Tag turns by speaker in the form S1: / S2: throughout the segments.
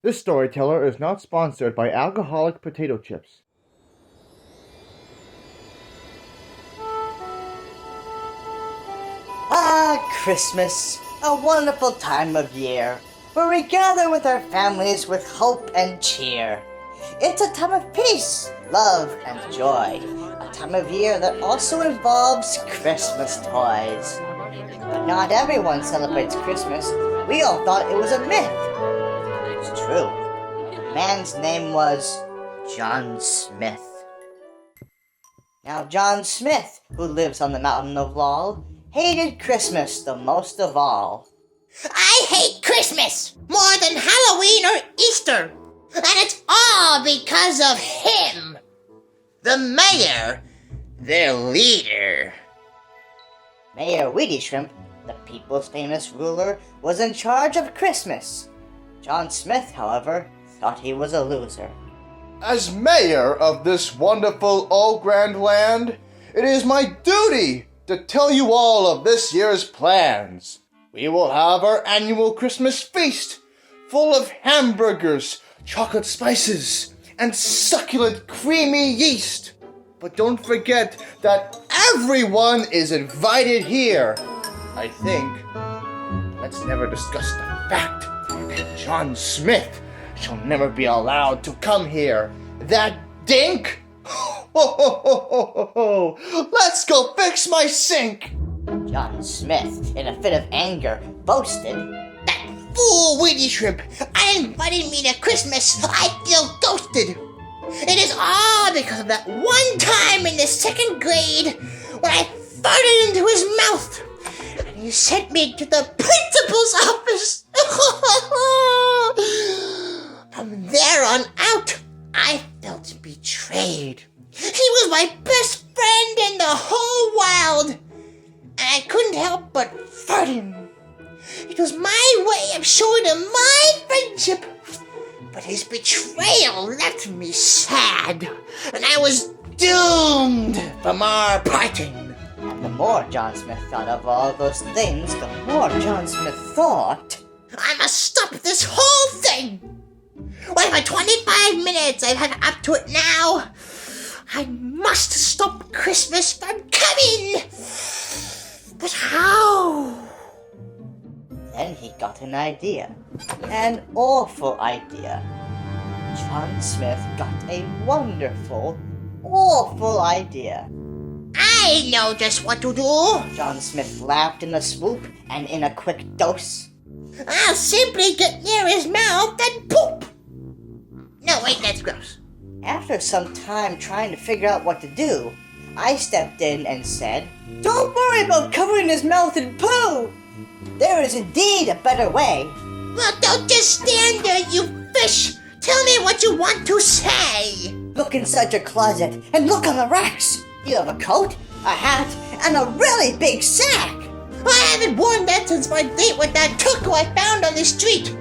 S1: This storyteller is not sponsored by alcoholic potato chips.
S2: Christmas, a wonderful time of year, where we gather with our families with hope and cheer. It's a time of peace, love, and joy, a time of year that also involves Christmas toys. But not everyone celebrates Christmas. We all thought it was a myth. It's true. The man's name was John Smith. Now, John Smith, who lives on the mountain of Lowell, hated Christmas the most of all.
S3: I hate Christmas more than Halloween or Easter, and it's all because of him. The mayor, their leader.
S2: Mayor Weedy Shrimp, the people's famous ruler, was in charge of Christmas. John Smith, however, thought he was a loser.
S1: As mayor of this wonderful old grand land, it is my duty to tell you all of this year's plans. We will have our annual Christmas feast, full of hamburgers, chocolate spices, and succulent creamy yeast. But don't forget that everyone is invited here. I think, let's never discuss the fact that John Smith shall never be allowed to come here. That dink! Let's go fix my sink!
S2: John Smith, in a fit of anger, boasted,
S3: That fool Weedy Shrimp uninvited me to Christmas. I feel ghosted. It is all because of that one time in the second grade when I farted into his mouth and he sent me to the principal's office. From there on out, I felt betrayed. He was my best friend in the whole world, and I couldn't help but fart him. It was my way of showing him my friendship, but his betrayal left me sad, and I was doomed from our parting.
S2: and the more John Smith thought of all those things, the more John Smith thought,
S3: I must stop this whole thing. What for 25 minutes I've had up to it now? I must stop Christmas from coming. But how?
S2: Then he got an idea. An awful idea. John Smith got a wonderful, awful idea.
S3: I know just what to do.
S2: John Smith laughed in a swoop and in a quick dose.
S3: I'll simply get near his mouth and poop. No, wait, that's gross.
S2: After some time trying to figure out what to do, I stepped in and said, Don't worry about covering his mouth in poo! There is indeed a better way.
S3: Well, don't just stand there, you fish. Tell me what you want to say.
S2: Look inside your closet and look on the racks. You have a coat, a hat, and a really big sack.
S3: I haven't worn that since my date with that cuckoo I found on the street.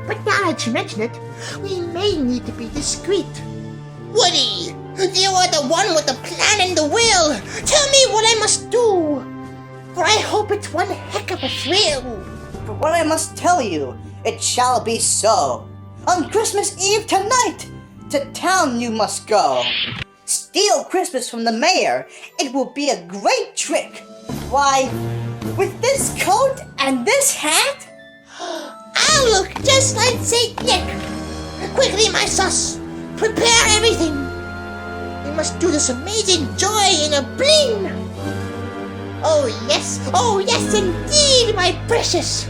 S3: But now that you mention it, we may need to be discreet. Woody, you are the one with the plan and the will. Tell me what I must do, for I hope it's one heck of a thrill.
S2: For what I must tell you, it shall be so. On Christmas Eve tonight, to town you must go. Steal Christmas from the mayor. It will be a great trick. Why, with this coat and this hat,
S3: I'll look just like Saint Nick. Quickly, my sus, prepare everything. We must do this amazing joy in a bling. Oh yes indeed, my precious.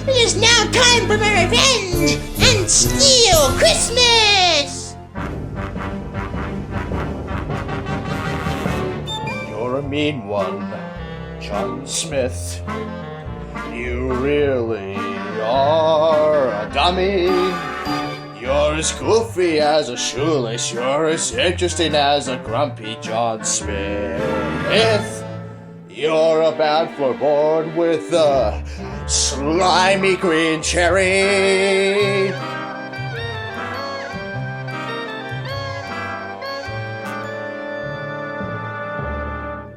S3: It is now time for my revenge and steal Christmas.
S1: You're a mean one, John Smith. You really are a dummy. You're as goofy as a shoelace. You're as interesting as a grumpy John Smith. You're a bad floorboard with a slimy green cherry.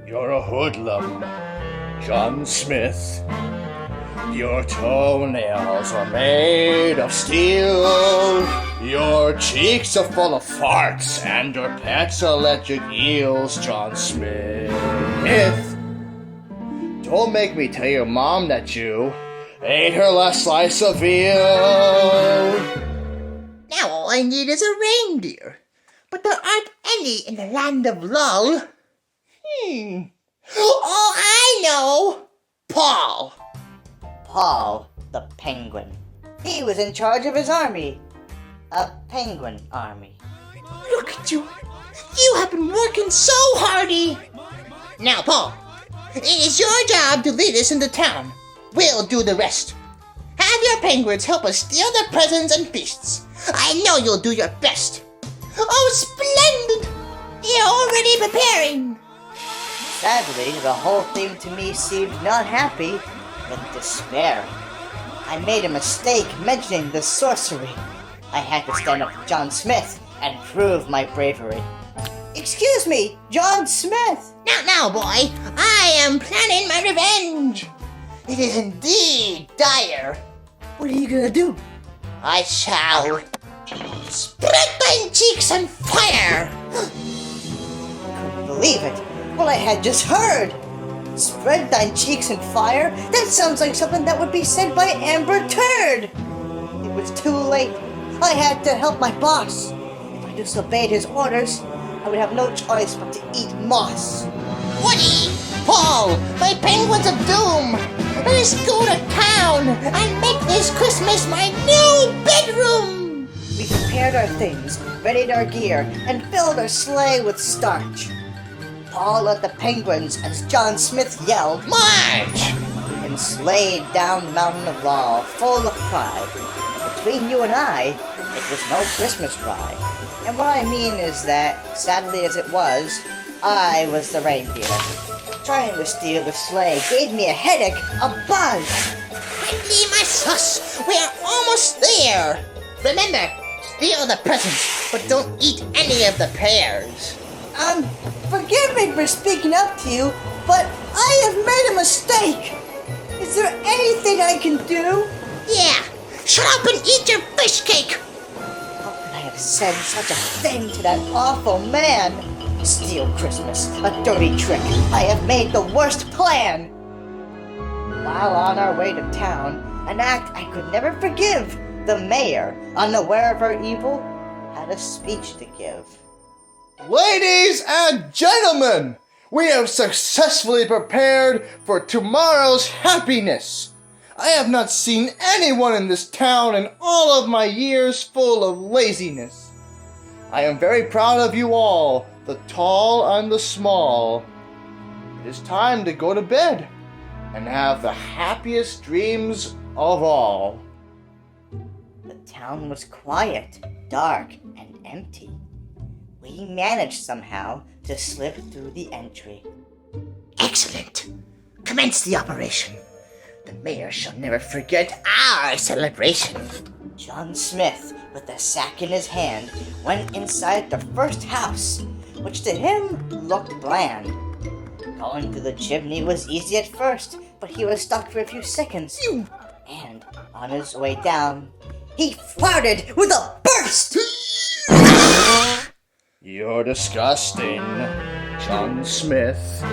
S1: You're a hoodlum, John Smith. Your toenails are made of steel. Your cheeks are full of farts, and your pets are electric eels, John Smith. Don't make me tell your mom that you ate her last slice of veal.
S3: Now all I need is a reindeer. But there aren't any in the land of Lull. Oh, I know! Paul!
S2: Paul the penguin. He was in charge of his army. A penguin army.
S3: Look at you! You have been working so hardy! Now, Paul, it is your job to lead us into town. We'll do the rest. Have your penguins help us steal the presents and feasts. I know you'll do your best. Oh, splendid! You're already preparing.
S2: Sadly, the whole thing to me seemed not happy, but despairing. I made a mistake mentioning the sorcery. I had to stand up to John Smith and prove my bravery. Excuse me, John Smith!
S3: Now, boy, I am planning my revenge. It is indeed dire.
S2: What are you gonna do?
S3: I shall spread thine cheeks on fire.
S2: Couldn't believe it. What I had just heard. Spread thine cheeks in fire? That sounds like something that would be said by Amber Turd. It was too late. I had to help my boss. If I disobeyed his orders, I would have no choice but to eat moss.
S3: Woody! Paul! My penguins of doom! Let's go to town and make this Christmas my new bedroom!
S2: We prepared our things, readied our gear, and filled our sleigh with starch. Paul led the penguins as John Smith yelled,
S3: March!
S2: and slayed down the mountain of law, full of pride. Between you and I, it was no Christmas ride. And what I mean is that, sadly as it was, I was the reindeer. Trying to steal the sleigh gave me a headache, a buzz.
S3: Handy my sus! We're almost there! Remember, steal the presents, but don't eat any of the pears.
S2: Forgive me for speaking up to you, but I have made a mistake. Is there anything I can do?
S3: Yeah, shut up and eat your fish cake!
S2: How could I have said such a thing to that awful man? Steal Christmas, a dirty trick. I have made the worst plan. While on our way to town, an act I could never forgive, the mayor, unaware of our evil, had a speech to give.
S1: Ladies and gentlemen, we have successfully prepared for tomorrow's happiness. I have not seen anyone in this town in all of my years full of laziness. I am very proud of you all, the tall and the small. It is time to go to bed and have the happiest dreams of all.
S2: The town was quiet, dark, and empty. We managed somehow to slip through the entry.
S3: Excellent! Commence the operation. The mayor shall never forget our celebration.
S2: John Smith, with the sack in his hand, went inside the first house, which to him looked bland. Going through the chimney was easy at first, but he was stuck for a few seconds. And on his way down, he farted with a burst!
S1: You're disgusting, John Smith.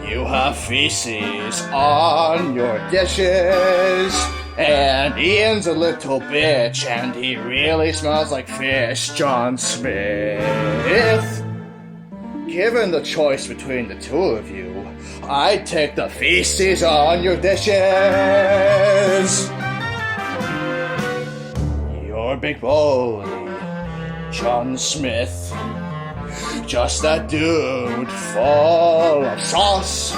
S1: You have feces on your dishes. And Ian's a little bitch, and he really smells like fish, John Smith. Given the choice between the two of you, I'd take the feces on your dishes. You're big boy, John Smith. Just that dude full of sauce.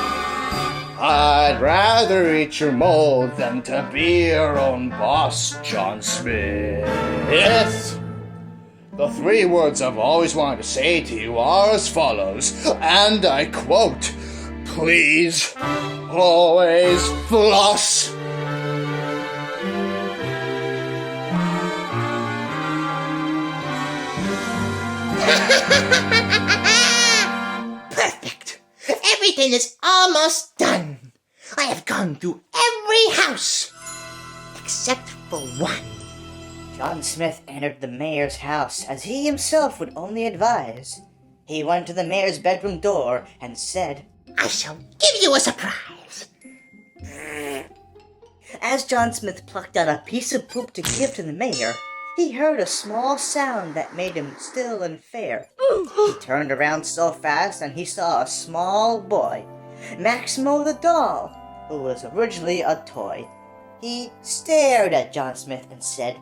S1: I'd rather eat your mold than to be your own boss, John Smith. The three words I've always wanted to say to you are as follows, and I quote, please, always floss.
S3: Perfect! Everything is almost done. I have gone through every every house, except for one.
S2: John Smith entered the mayor's house as he himself would only advise. He went to the mayor's bedroom door and said,
S3: I shall give you a surprise.
S2: As John Smith plucked out a piece of poop to give to the mayor, he heard a small sound that made him still and fair. He turned around so fast and he saw a small boy, Maximo the doll, who was originally a toy. He stared at John Smith and said,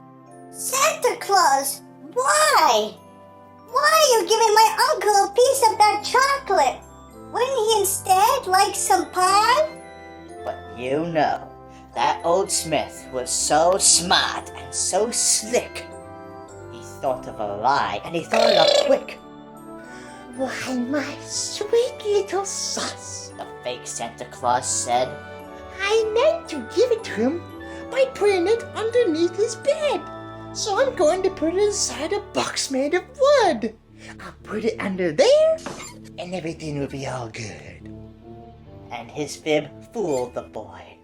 S4: Santa Claus, why? Why are you giving my uncle a piece of that chocolate? Wouldn't he instead like some pie?
S2: But you know, that old Smith was so smart and so slick. He thought of a lie, and he thought it up quick.
S3: Why, my sweet little sauce,
S2: The fake Santa Claus said.
S3: I meant to give it to him by putting it underneath his bed. So I'm going to put it inside a box made of wood. I'll put it under there, and everything will be all good.
S2: And his fib fooled the boy.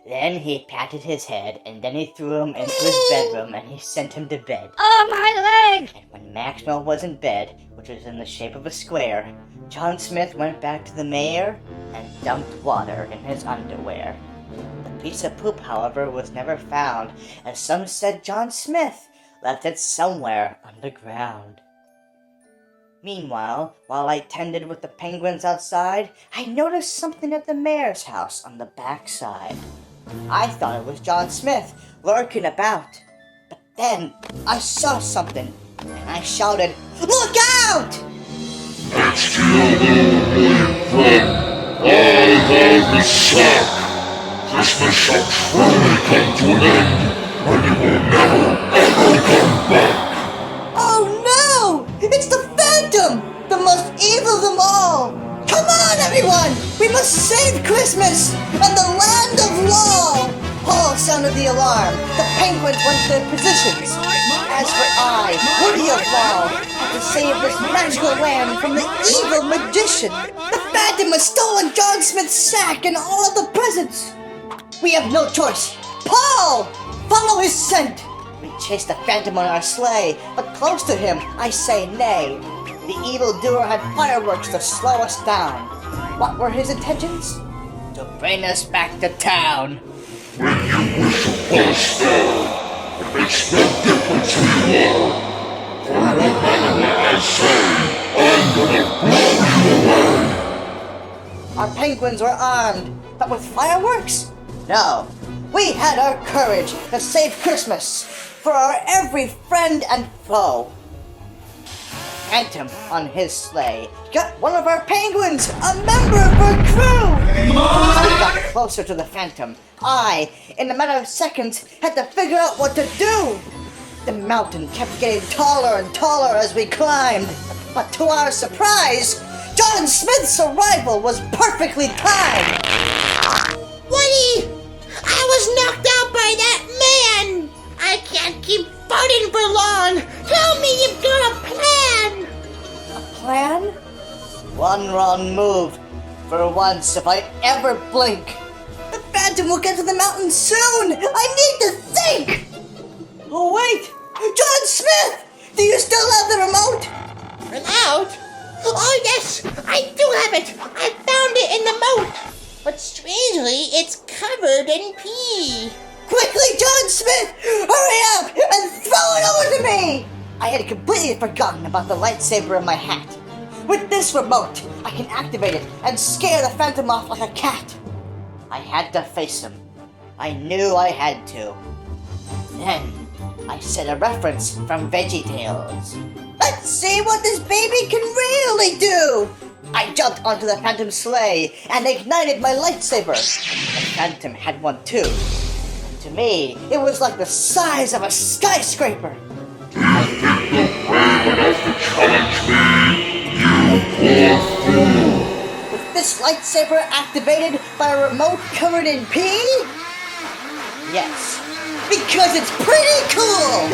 S2: Then he patted his head, and then he threw him into his bedroom, and he sent him to bed.
S4: Oh, my leg!
S2: And when Maximo was in bed, which was in the shape of a square, John Smith went back to the mayor and dumped water in his underwear. The piece of poop, however, was never found, as some said John Smith left it somewhere underground. Meanwhile, while I tended with the penguins outside, I noticed something at the mayor's house on the backside. I thought it was John Smith lurking about, but then I saw something, and I shouted, "Look out!"
S5: It's the only friend. I have the sack. Christmas shall truly come to an end, and you will never, ever come back.
S2: Oh no! It's the Phantom! The most evil of them all! Come on, everyone! We must save Christmas and the land of law! Paul sounded the alarm. The penguins went to their positions. As for I, worthy of law, had to save this magical land from the evil magician. The Phantom has stolen John Smith's sack and all of the presents. We have no choice. Paul! Follow his scent! We chase the Phantom on our sleigh, but close to him, I say nay. The evildoer had fireworks to slow us down. What were his intentions? To bring us back to town.
S5: When you wish upon a star, it makes no difference who you are. For no matter what I say, I'm gonna blow you away.
S2: Our penguins were armed, but with fireworks? No. We had our courage to save Christmas for our every friend and foe. Phantom on his sleigh got one of our penguins, a member of our crew! As we got closer to the Phantom, I, in a matter of seconds, had to figure out what to do. The mountain kept getting taller and taller as we climbed, but to our surprise, John Smith's arrival was perfectly timed.
S3: Woody! I was knocked out by that man! I can't keep fighting for long! Tell me you've got a plan!
S2: Plan? One wrong move. For once, if I ever blink. The Phantom will get to the mountain soon! I need to think! Oh wait! John Smith! Do you still have the remote?
S3: Remote? Oh yes! I do have it! I found it in the moat! But strangely, it's covered in pee.
S2: Quickly, John Smith! Hurry up and throw it over to me! I had completely forgotten about the lightsaber in my hat. With this remote, I can activate it and scare the Phantom off like a cat. I had to face him. I knew I had to. Then, I said a reference from VeggieTales. Let's see what this baby can really do! I jumped onto the Phantom's sleigh and ignited my lightsaber. The Phantom had one too. To me, it was like the size of a skyscraper.
S5: Do you think you're brave enough to challenge me, you poor fool?
S2: With this lightsaber activated by a remote covered in pee? Yes, because it's pretty cool!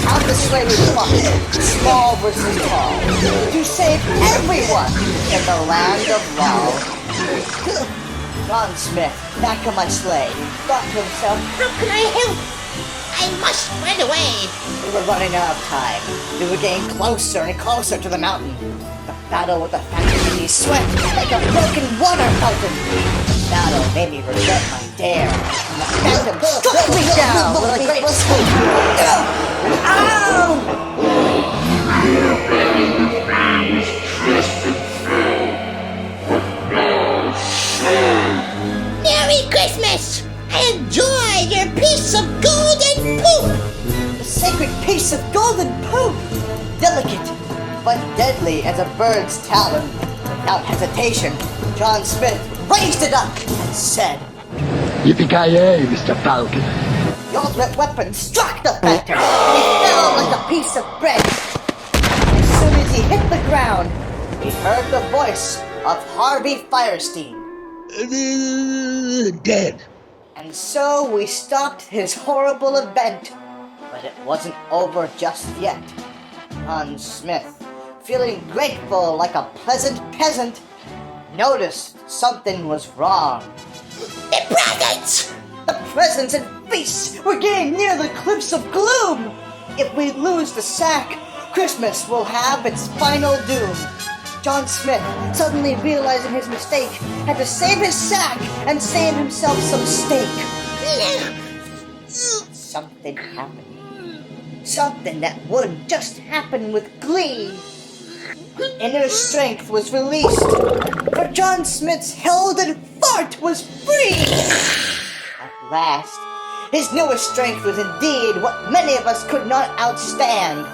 S2: Out the sleigh we fought, small versus tall, to save everyone in the land of law. John Smith, back on my sleigh, thought to himself,
S3: How can I help? I must run away.
S2: we were running out of time. We were getting closer and closer to the mountain. The battle with the phantom beast swept like a broken water fountain. The battle made me regret my dare. And the phantom struck me down with a great swoop. Ow!
S3: Merry Christmas! Enjoy your piece of golden poop!
S2: The sacred piece of golden poop! Delicate, but deadly as a bird's talon. Without hesitation, John Smith raised it up and said,
S6: Yippee-ki-yay, Mr. Falcon.
S2: the ultimate weapon struck the phantom, and he fell like a piece of bread. As soon as he hit the ground, he heard the voice of Harvey Firestein.
S6: Dead.
S2: And so we stopped his horrible event. But it wasn't over just yet. John Smith, feeling grateful like a pleasant peasant, noticed something was wrong.
S3: The presents!
S2: The presents and feasts were getting near the cliffs of gloom. If we lose the sack, Christmas will have its final doom. John Smith, suddenly realizing his mistake, had to save his sack and save himself some steak. Something happened. Something that wouldn't just happen with glee. Inner strength was released, for John Smith's heralded fart was free. At last, his newest strength was indeed what many of us could not outstand.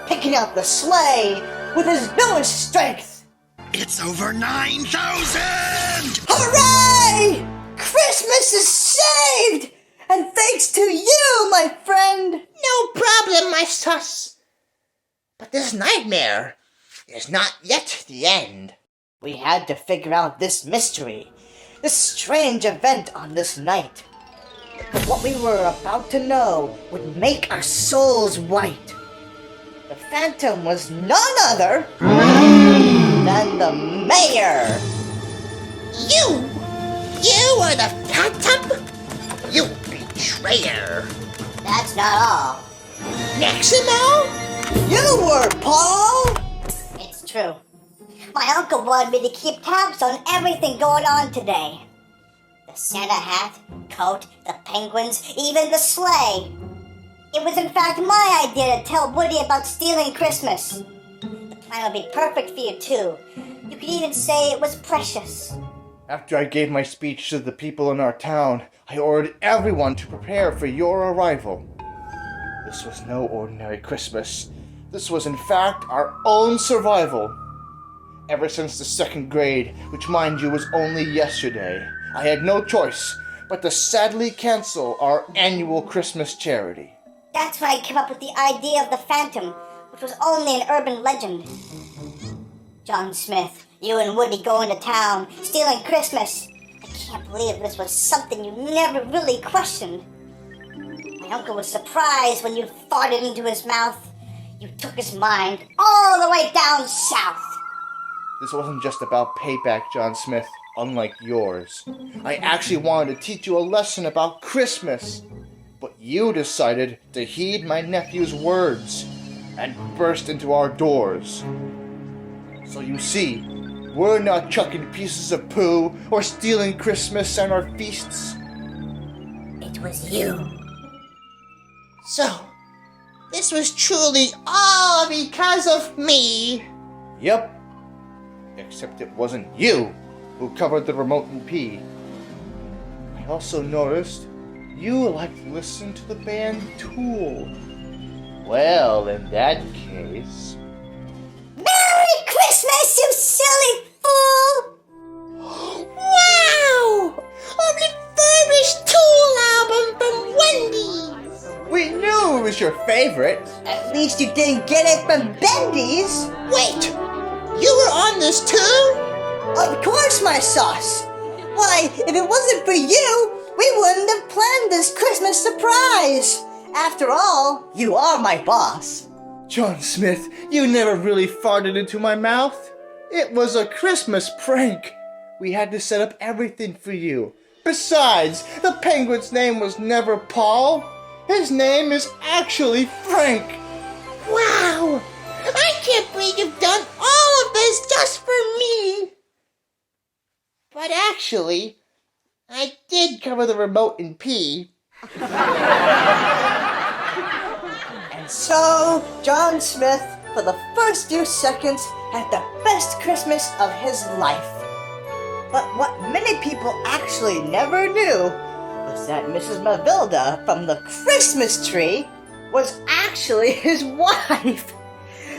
S2: Picking out the sleigh with his newest strength.
S6: It's over 9,000!
S2: Hooray! Christmas is saved! And thanks to you, my friend!
S3: No problem, my sus. But this nightmare is not yet the end.
S2: We had to figure out this mystery, this strange event on this night. But what we were about to know would make our souls white. The phantom was none other than the mayor.
S3: You are the phantom? You betrayer.
S4: That's not all.
S3: Maximo?
S2: You were, Paul!
S4: It's true. My uncle wanted me to keep tabs on everything going on today. The Santa hat, coat, the penguins, even the sleigh. It was in fact my idea to tell Woody about stealing Christmas. The plan would be perfect for you too. You could even say it was precious.
S1: After I gave my speech to the people in our town, I ordered everyone to prepare for your arrival. This was no ordinary Christmas. This was in fact our own survival. Ever since the second grade, which mind you was only yesterday, I had no choice but to sadly cancel our annual Christmas charity.
S4: That's when I came up with the idea of the phantom, which was only an urban legend. John Smith, you and Woody going to town, stealing Christmas. I can't believe this was something you never really questioned. My uncle was surprised when you farted into his mouth. You took his mind all the way down south.
S1: This wasn't just about payback, John Smith, unlike yours. I actually wanted to teach you a lesson about Christmas. But you decided to heed my nephew's words and burst into our doors. So you see, we're not chucking pieces of poo or stealing Christmas and our feasts.
S4: It was you.
S3: So, this was truly all because of me.
S1: Yep. Except it wasn't you who covered the remote in pee. I also noticed you like to listen to the band Tool. Well, in that case...
S4: Merry Christmas, you silly fool!
S3: Wow! A refurbished Tool album from Wendy's!
S1: We knew it was your favorite.
S2: At least you didn't get it from Bendy's.
S3: Wait! You were on this too?
S2: Of course, my sauce. Why, if it wasn't for you, we wouldn't have planned this Christmas surprise. After all, you are my boss.
S1: John Smith, you never really farted into my mouth. It was a Christmas prank. We had to set up everything for you. Besides, the penguin's name was never Paul. His name is actually Frank.
S3: Wow! I can't believe you've done all of this just for me! But actually, I did cover the remote in pee.
S2: And so, John Smith, for the first few seconds, had the best Christmas of his life. But what many people actually never knew was that Mrs. Mavilda from the Christmas tree was actually his wife.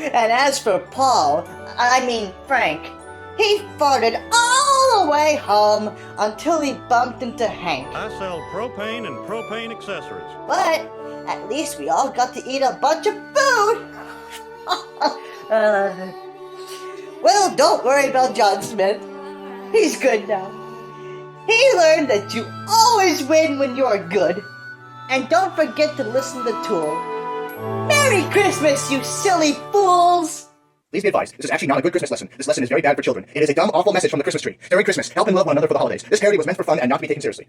S2: And as for Frank, he farted all the way home until he bumped into Hank.
S7: I sell propane and propane accessories.
S2: But at least we all got to eat a bunch of food. Well, don't worry about John Smith. He's good now. He learned that you always win when you're good. And don't forget to listen to Tool. Merry Christmas, you silly fools!
S1: Please be advised, this is actually not a good Christmas lesson. This lesson is very bad for children. It is a dumb, awful message from the Christmas tree. Merry Christmas. Help and love one another for the holidays. This parody was meant for fun and not to be taken seriously.